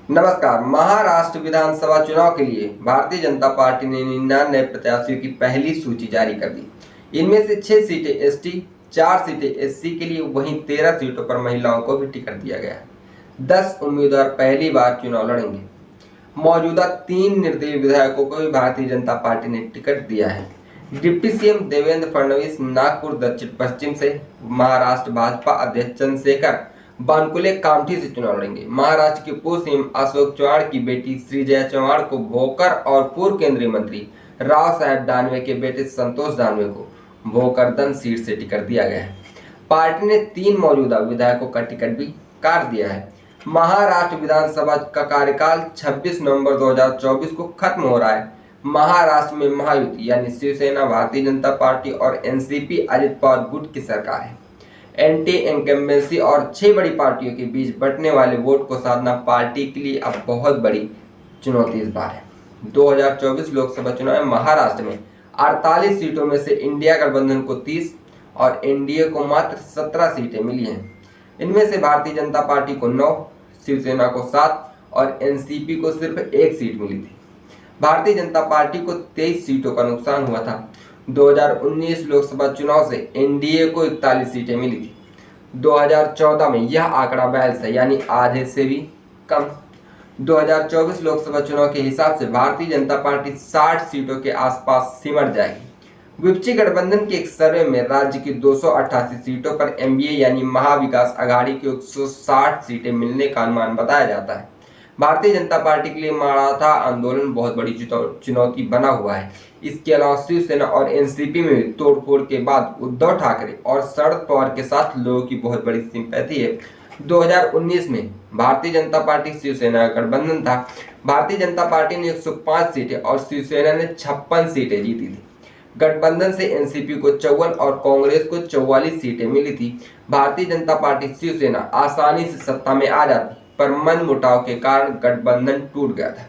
नमस्कार। महाराष्ट्र विधानसभा चुनाव के लिए भारतीय जनता पार्टी ने 99 प्रत्याशियों की पहली सूची जारी कर दी। इनमें से 6 सीटें एसटी, 4 सीटें एससी के लिए, वहीं 13 सीटों पर महिलाओं को भी टिकट दिया गया है। 10 उम्मीदवार पहली बार चुनाव लड़ेंगे। मौजूदा 3 निर्दलीय विधायकों को भी भारतीय जनता पार्टी ने टिकट दिया है। डिप्टी सीएम देवेंद्र फडणवीस नागपुर दक्षिण पश्चिम से, महाराष्ट्र भाजपा अध्यक्ष चंद्रशेखर बानकुले कामठी से चुनाव लड़ेंगे। महाराष्ट्र के पूर्व सीएम अशोक चव्हाण की बेटी श्रीजया चव्हाण को भोकर और पूर्व केंद्रीय मंत्री राव साहेब दानवे के बेटे संतोष दानवे को भोकरदन सीट से टिकट दिया गया है। पार्टी ने 3 मौजूदा विधायकों का टिकट भी काट दिया है। महाराष्ट्र विधानसभा का कार्यकाल 26 नवंबर 2024 को खत्म हो रहा है। महाराष्ट्र में महायुति यानी शिवसेना, भारतीय जनता पार्टी और एनसीपी अजित पवार गुट की सरकार है। एंटी इनकम्बेंसी और 6 बड़ी पार्टियों के बीच बंटने वाले वोट को साधना पार्टी के लिए अब बहुत बड़ी चुनौती इस बार है। 2024 लोकसभा चुनाव में महाराष्ट्र में 48 सीटों में से इंडिया गठबंधन को 30 और एनडीए को मात्र 17 सीटें मिली हैं। इनमें से भारतीय जनता पार्टी को 9, शिवसेना को 7 और एनसीपी को सिर्फ 1 सीट मिली थी। भारतीय जनता पार्टी को 23 सीटों का नुकसान हुआ था। 2019 लोकसभा चुनाव से एनडीए को 41 सीटें मिली थी। 2014 में यह आंकड़ा 42 है, यानी आधे से भी कम। 2024 लोकसभा चुनाव के हिसाब से भारतीय जनता पार्टी 60 सीटों के आसपास सिमट जाएगी। विपक्षी गठबंधन के एक सर्वे में राज्य की 288 सीटों पर एमवीए यानी महाविकास आघाड़ी की 160 सीटें मिलने का अनुमान बताया जाता है। भारतीय जनता पार्टी के लिए मराठा आंदोलन बहुत बड़ी चुनौती बना हुआ है। इसके अलावा शिवसेना और एनसीपी में भी तोड़फोड़ के बाद उद्धव ठाकरे और शरद पवार के साथ लोगों की बहुत बड़ी सिंपैथी है। 2019 में भारतीय जनता पार्टी शिवसेना का गठबंधन था। भारतीय जनता पार्टी ने 105 सीटें और शिवसेना ने 56 सीटें जीती थी। गठबंधन से एनसीपी को 54 और कांग्रेस को 44 सीटें मिली थी। भारतीय जनता पार्टी शिवसेना आसानी से सत्ता में आ जाती, पर मनमुटाव के कारण गठबंधन टूट गया था।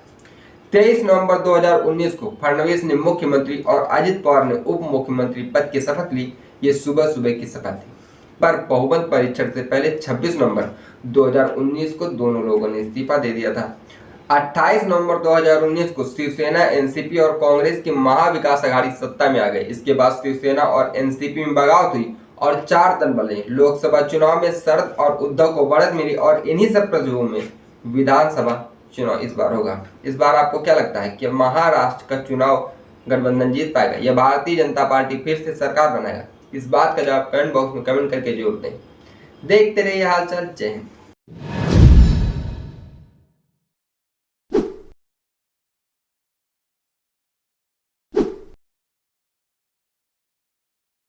23 नवंबर 2019 को फडणवीस ने मुख्यमंत्री और अजित पवार ने उप मुख्यमंत्री पद की शपथ ली। ये सुबह सुबह की शपथ थी, पर बहुमत परीक्षण से पहले 26 नवंबर 2019 को दोनों लोगों ने इस्तीफा दे दिया था। 28 नवंबर 2019 को शिवसेना, एनसीपी और कांग्रेस की महाविकास आघाड़ी सत्ता में आ गई। इसके बाद शिवसेना और एनसीपी में बगावत हुई और 4 दल बने। लोकसभा चुनाव में शरद और उद्धव को बढ़त मिली और इन्हीं सब प्रदेशों में विधानसभा चुनाव इस बार होगा। इस बार आपको क्या लगता है कि महाराष्ट्र का चुनाव गठबंधन जीत पाएगा या भारतीय जनता पार्टी फिर से सरकार बनाएगा? इस बात का जवाब कमेंट बॉक्स में कमेंट करके जरूर दें। देखते रहिए हालचाल। जय हिंद।